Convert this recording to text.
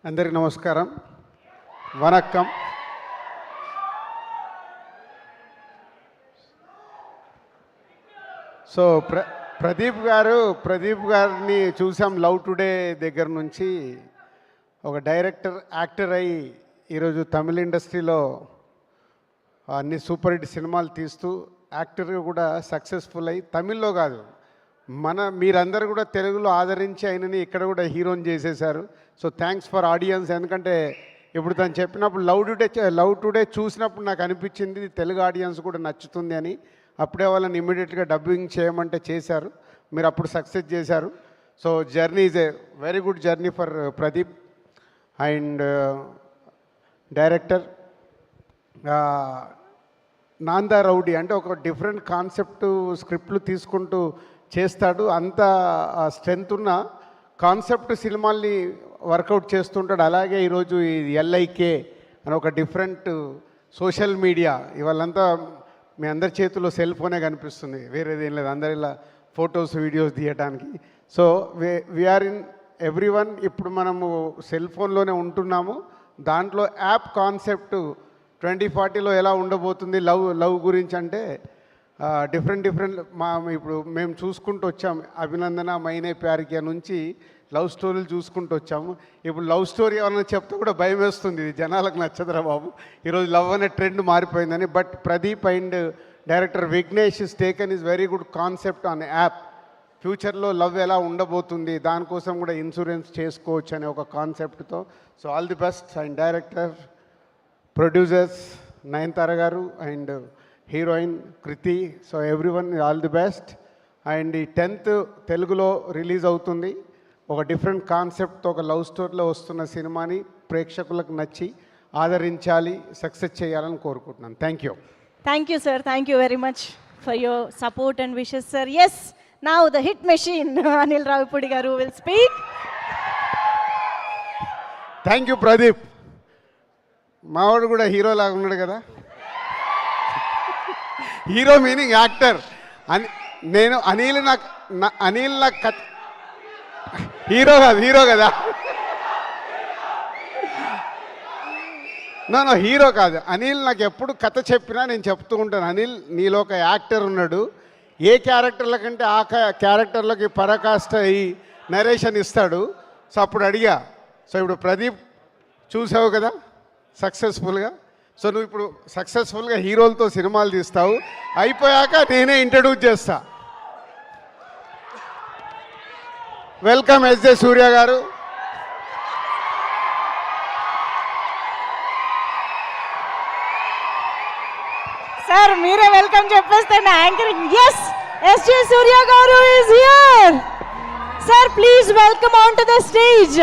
అందరికీ నమస్కారం, వనక్కం. సో ప్రదీప్ గారిని చూసాం లవ్ టుడే దగ్గర నుంచి. ఒక డైరెక్టర్, యాక్టర్ అయ్యి ఈరోజు తమిళ ఇండస్ట్రీలో అన్ని సూపర్ హిట్ సినిమాలు తీస్తూ యాక్టర్గా కూడా సక్సెస్ఫుల్ అయ్యి, తమిళ్లో కాదు మీరందరూ కూడా తెలుగులో ఆదరించి ఆయనని ఇక్కడ కూడా హీరోని చేసేశారు. So thanks for audience. ఎందుకంటే ఇప్పుడు తను చెప్పినప్పుడు లవ్ టుడే చూసినప్పుడు నాకు అనిపించింది తెలుగు ఆడియన్స్ కూడా నచ్చుతుంది అని. అప్పుడే వాళ్ళని ఇమీడియట్గా డబ్బింగ్ చేయమంటే చేశారు. మీరు అప్పుడు సక్సెస్ చేశారు. So journey is a very good journey for Pradeep. And director నాందా రౌడీ అంటే ఒక డిఫరెంట్ కాన్సెప్ట్ స్క్రిప్ట్లు తీసుకుంటూ చేస్తాడు. అంత స్ట్రెంత్ ఉన్న కాన్సెప్ట్ సినిమాల్ని వర్కౌట్ చేస్తుంటాడు. అలాగే ఈరోజు ఈ LIK అని ఒక డిఫరెంట్ సోషల్ మీడియా, ఇవాళంతా మీ అందరి చేతిలో సెల్ ఫోనే కనిపిస్తుంది, వేరేది ఏం లేదు. అందరి ఇలా ఫొటోస్ వీడియోస్ తీయడానికి. So we are in everyone. ఇప్పుడు మనము సెల్ ఫోన్లోనే ఉంటున్నాము. దాంట్లో యాప్ కాన్సెప్ట్ 2040లో ఎలా ఉండబోతుంది లవ్ గురించి అంటే డిఫరెంట్ ఇప్పుడు మేము చూసుకుంటూ వచ్చాము. అభినందన, మైనే ప్యారికే నుంచి లవ్ స్టోరీలు చూసుకుంటూ వచ్చాము. ఇప్పుడు లవ్ స్టోరీ ఏమన్నా చెప్తే కూడా భయం వేస్తుంది, ఇది జనాలకు నచ్చదురా బాబు, ఈరోజు లవ్ అనే ట్రెండ్ మారిపోయిందని. But Pradeep and director Vignesh is taken is very good concept on app. ఫ్యూచర్లో లవ్ ఎలా ఉండబోతుంది, దానికోసం కూడా ఇన్సూరెన్స్ చేసుకోవచ్చు అనే ఒక కాన్సెప్ట్తో. So all the best. And director, producers Nayanthara garu and heroine Krithi. So everyone all the best. And ఈ 10th తెలుగులో రిలీజ్ అవుతుంది. ఒక డిఫరెంట్ కాన్సెప్ట్తో ఒక లవ్ స్టోరీలో వస్తున్న సినిమాని ప్రేక్షకులకు నచ్చి ఆదరించాలి, సక్సెస్ చేయాలని కోరుకుంటున్నాను. Thank you. Thank you, sir. Thank you very much for your support and wishes, sir. Yes, now the hit machine, Anil Ravipudi garu will speak. Thank you Pradeep. మావాడు కూడా హీరో లాగా ఉన్నాడు కదా. Hero meaning actor. నేను అనిల్ నాకు hero కదా. No hero కాదు. అనిల్ నాకు ఎప్పుడు కథ చెప్పినా నేను చెప్తూ ఉంటాను, అనిల్ నీలో ఒక యాక్టర్ ఉన్నాడు, ఏ క్యారెక్టర్ల కంటే ఆ క్యారెక్టర్లకి పరాకాష్ట అయ్యి నరేషన్ ఇస్తాడు. సో అప్పుడు అడిగా. సో ఇప్పుడు ప్రదీప్ చూసావు కదా సక్సెస్ఫుల్గా. సో నువ్వు ఇప్పుడు సక్సెస్ఫుల్గా హీరోలతో సినిమాలు తీస్తావు. అయిపోయాక నేనే ఇంట్రడ్యూస్ చేస్తా. Welcome S.J. సూర్య గారు. సార్ మీరే వెల్కమ్ చెప్పేస్తే నా anchoring. yes, S.J. Surya garu is here. Sir, please welcome onto the stage.